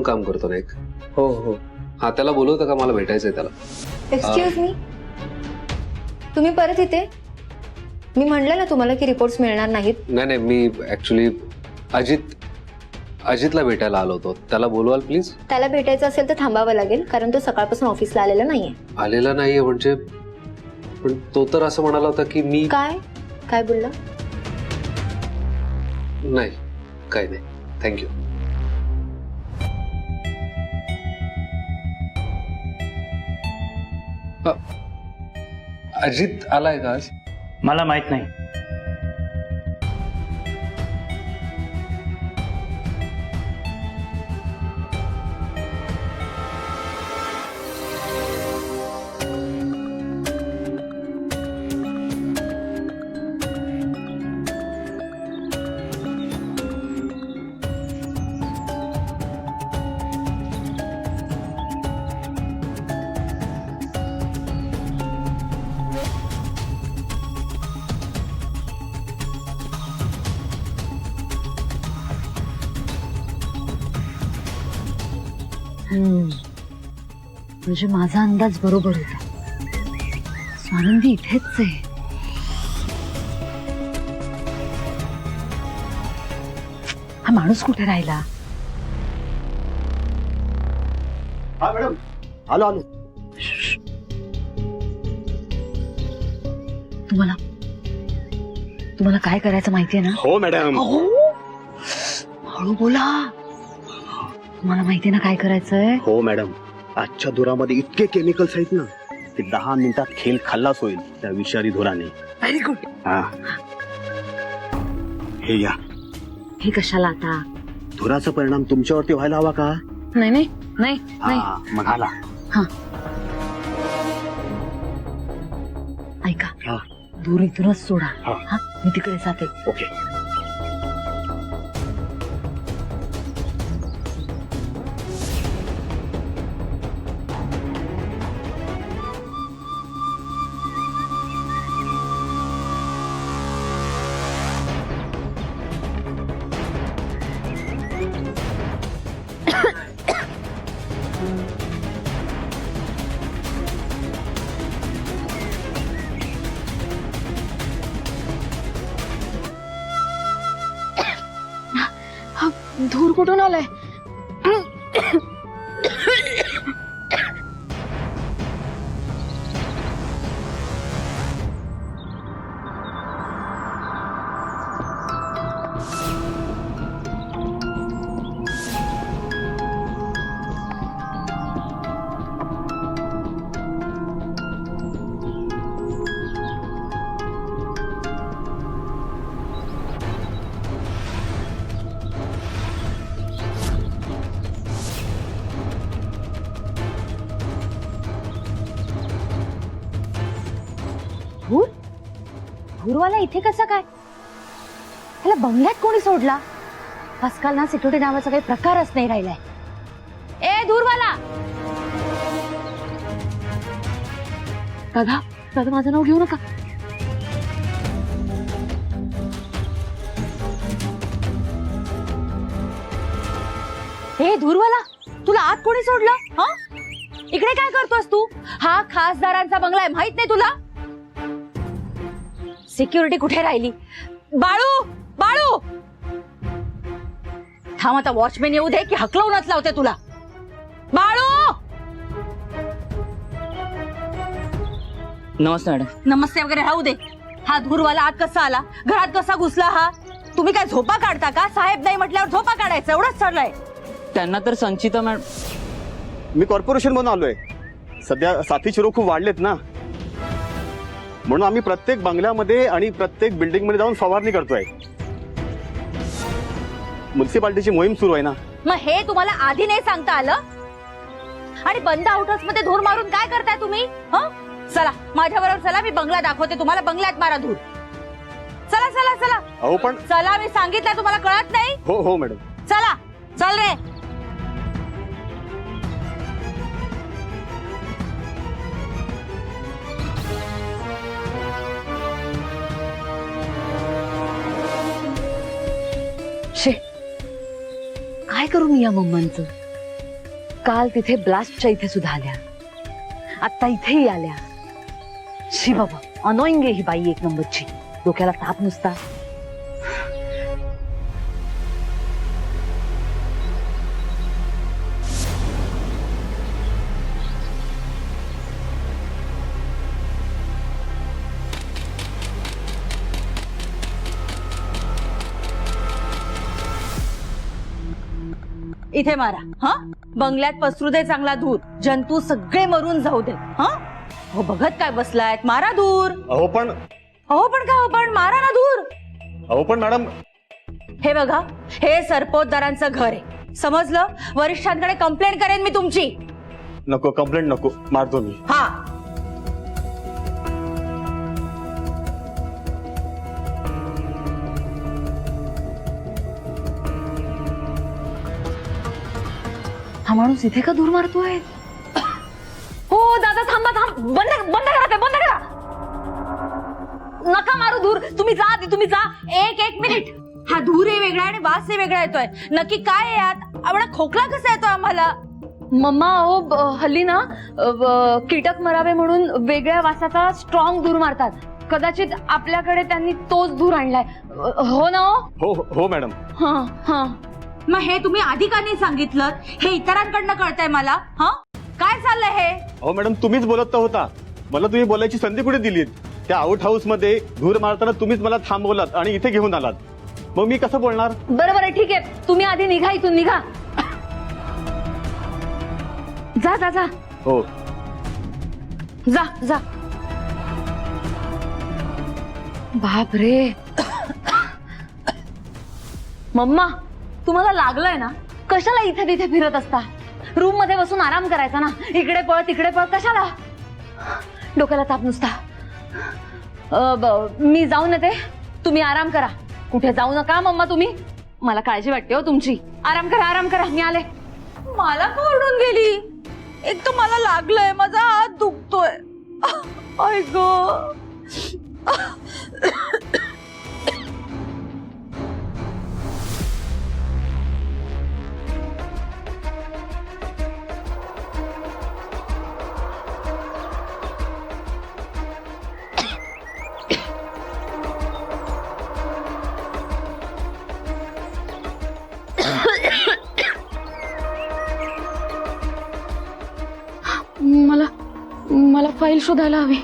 काम करतो ना एक. हो हो. हा त्याला बोलवतं का? मला भेटायचंय त्याला. एक्सक्यूज मी, तुम्ही परत इथे? मी म्हणलं ना तुम्हाला की रिपोर्ट्स मिळणार नाहीत. नाही, मी ऍक्च्युली अजितला भेटायला आलो होतो. त्याला बोलवाल प्लीज. त्याला भेटायचं असेल तर थांबावं लागेल, कारण तो सकाळपासून ऑफिसला आलेला नाहीये. आलेला नाहीये म्हणजे? पण तो तर असं म्हणाला होता की मी. काय बोलला? नाही, काही नाही, थँक्यू. अजित आलाय का आज? मला माहित नाही. म्हणजे माझा अंदाज बरोबर होता. स्वानंदी इथेच आहे. हा माणूस कुठे राहिला? हा मॅडम, आलो. तुम्हाला काय करायचं माहितीये ना? हो मॅडम. हळू बोला. तुम्हाला माहितीये ना काय करायचंय? हो मॅडम, आजच्या धुरामध्ये इतके केमिकल्स आहेत ना की 10 मिनिटात खेळ खल्लास होईल त्या विषारी धुराने. Very good. हा, हे या. हे कशाला आता? धुराचा परिणाम तुमच्यावरती व्हायला हवा का? नाही. हा, मग आला. ऐका, हा. दूर इथूनच सोडा. हा. हा, मी तिकडे जाते. ओके. धूर कुठून आलाय? धूरवाला इथे कसा काय? ह्याला बंगल्यात कोणी सोडला? आजकाल ना सिक्युरिटी नावाचा काही प्रकारच नाही राहिलाय. ए धूरवाला! दादा माझं नाव घेऊ नका. ए धूरवाला, तुला आत कोणी सोडलं? हा, इकडे काय करतोस तू? हा खासदारांचा बंगला आहे, माहित नाही तुला? सिक्युरिटी कुठे राहिली? बाळू थांब, आता वॉचमॅन येऊ दे की हकलवूनच लावते तुला. बाळू! नमस्ते मॅडम. नमस्ते वगैरे राहू दे. हा धूरवाला आत कसा आला? घरात कसा घुसला हा? तुम्ही काय झोपा काढता का? साहेब नाही म्हटल्यावर झोपा काढायचं एवढंच चाललंय. त्यांना तर संचिता मॅडम. मी कॉर्पोरेशन मधून आलोय. सध्या साथीचे रोग खूप वाढलेत ना, म्हणून आम्ही प्रत्येक बंगल्यामध्ये आणि प्रत्येक बिल्डिंग मध्ये जाऊन फवारणी करतोय. म्युन्सिपालिटीची मोहीम सुरू आहे ना. मग हे तुम्हाला आधी नाही सांगता आलं? आणि बंद हाऊस मध्ये धूर मारून काय करताय तुम्ही? चला माझ्या बरोबर चला, मी बंगला दाखवते तुम्हाला. बंगल्यात मारा धूर. चला. अहो पण. चला, मी सांगितलं तुम्हाला कळत नाही? हो मॅडम. चला, चल रे. शे, काय करू मी या मम्मांचं? काल तिथे ब्लास्टच्या इथे सुद्धा आल्या, आता इथेही आल्या. शी बाबा, अनोइंग आहे ही बाई एक नंबरची. डोक्याला ताप नुसता. इथे मारा. हा, बंगल्यात पसरू दे चांगला धूर. जंतू सगळे मरून जाऊ दे. हा, हो बघत काय बसलायत, मारा धूर. अहो पण काय हो पण, मारा ना धूर. अहो पण मॅडम, हे बघा, हे सरपोतदारांचं घर आहे, समजलं? वरिष्ठांकडे कंप्लेंट करेन मी तुमची. नको कंप्लेंट नको, मारतो मी. हा, हा माणूस इथे का धूर मारतोय? हो दादा, थांबा थांब, बंद करा ते, बंद करा. नका मारू धूर, तुम्ही जा आधी, तुम्ही जा. एक मिनिट. हा धूर हे वेगळा आणि वास हे वेगळा येतोय. नक्की काय आहे यात? आम्हाला खोकला कसा येतोय आम्हाला? मम्मा, हल्ली ना कीटक मरावे म्हणून वेगळ्या वासाचा स्ट्रॉंग धूर मारतात. कदाचित आपल्याकडे त्यांनी तोच धूर आणलाय. हो ना? हो हो मॅडम. हा हा. मग हे तुम्ही आधी का नाही सांगितलं? हे इतरांकडनं कळतंय मला. हा, काय चाललंय हे? अहो मॅडम, तुम्हीच बोलत तर होता. मला तुम्ही बोलायची संधी कुठे दिलीत? त्या आउट हाऊस मध्ये धूर मारताना तुम्हीच मला थांबवलात आणि इथे घेऊन आलात. मग मी कसं बोलणार? बरोबर आहे, ठीक आहे. तुम्ही आधी निघा इथून, निघा. जा जा जा. हो. जा जा. बाप रे. मम्मा, तुम्हाला लागलंय ना? कशाला इथे तिथे फिरत असता? रूम मध्ये बसून आराम करायचा ना. इकडे पळ तिकडे पळ, कशाला? डोक्याला ताप नुसता. मी जाऊन येते, तुम्ही आराम करा. कुठे जाऊ नका मम्मा तुम्ही, मला काळजी वाटते हो तुमची. आराम करा, आराम करा, मी आले. मला का ओरडून गेली? एक तर मला लागलंय, माझा हात दुखतोय. आई गं. मला फाईल शोधायला हवी.